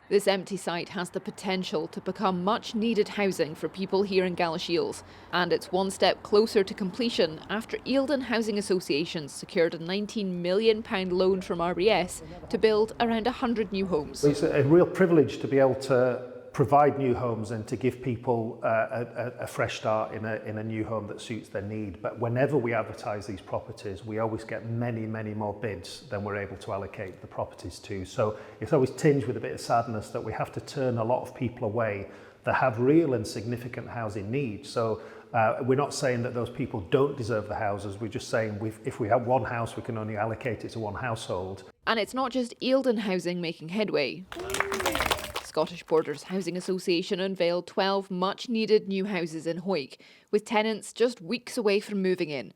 This empty site has the potential to become much needed housing for people here in Galashiels, and it's one step closer to completion after Eildon Housing Associations secured a £19 million loan from RBS to build around 100 new homes. It's a real privilege to be able to provide new homes and to give people a fresh start in a new home that suits their need. But whenever we advertise these properties, we always get many more bids than we're able to allocate the properties to. So it's always tinged with a bit of sadness that we have to turn a lot of people away that have real and significant housing needs. So we're not saying that those people don't deserve the houses. We're just saying if we have one house, we can only allocate it to one household. And it's not just Eildon Housing making headway. Scottish Borders Housing Association unveiled 12 much-needed new houses in Hawick, with tenants just weeks away from moving in.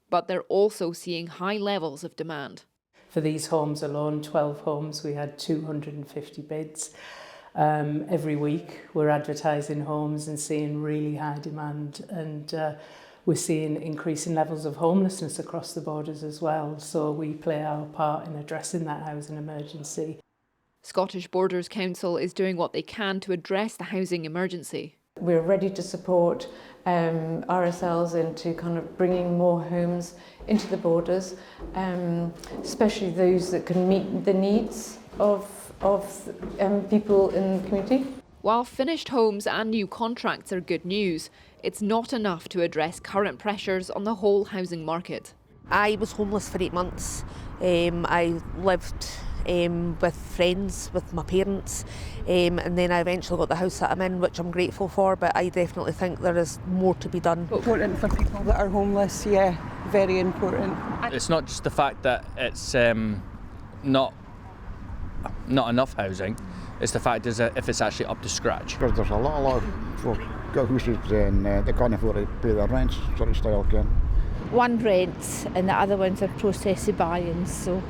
But they're also seeing high levels of demand. For these homes alone, 12 homes, we had 250 bids. Every week we're advertising homes and seeing really high demand, and we're seeing increasing levels of homelessness across the borders as well. So we play our part in addressing that housing emergency. Scottish Borders Council is doing what they can to address the housing emergency. We're ready to support RSLs into kind of bringing more homes into the borders, especially those that can meet the needs of people in the community. While finished homes and new contracts are good news, it's not enough to address current pressures on the whole housing market. I was homeless for 8 months. I lived with friends, with my parents, and then I eventually got the house that I'm in, which I'm grateful for, but I definitely think there is more to be done. Important for people that are homeless, yeah, very important. It's not just the fact that it's not enough housing, it's the fact is that if it's actually up to scratch. Because there's a lot of folk got houses and they can't afford to pay their rents, sort of style again. One rents and the other one's in process of buying, so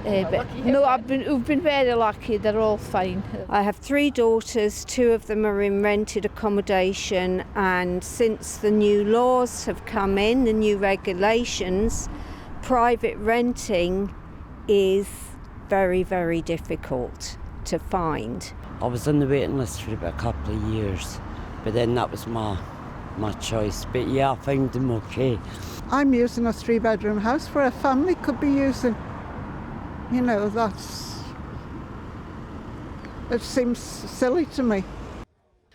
but no, we've been very lucky, they're all fine. I have 3 daughters, 2 of them are in rented accommodation, and since the new laws have come in, the new regulations, private renting is very difficult to find. I was on the waiting list for about a couple of years, but then that was my choice. But yeah, I found them okay. I'm using a 3-bedroom house where a family could be using. You know, it seems silly to me.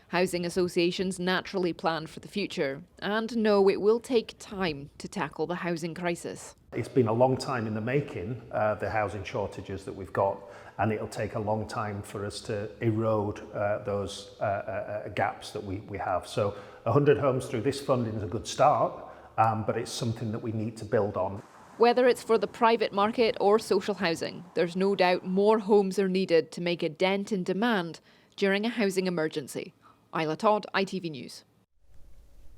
Housing associations naturally plan for the future and know it will take time to tackle the housing crisis. It's been a long time in the making, the housing shortages that we've got, and it'll take a long time for us to erode those gaps that we have. So 100 homes through this funding is a good start, but it's something that we need to build on. Whether it's for the private market or social housing, there's no doubt more homes are needed to make a dent in demand during a housing emergency. Isla Todd, ITV News.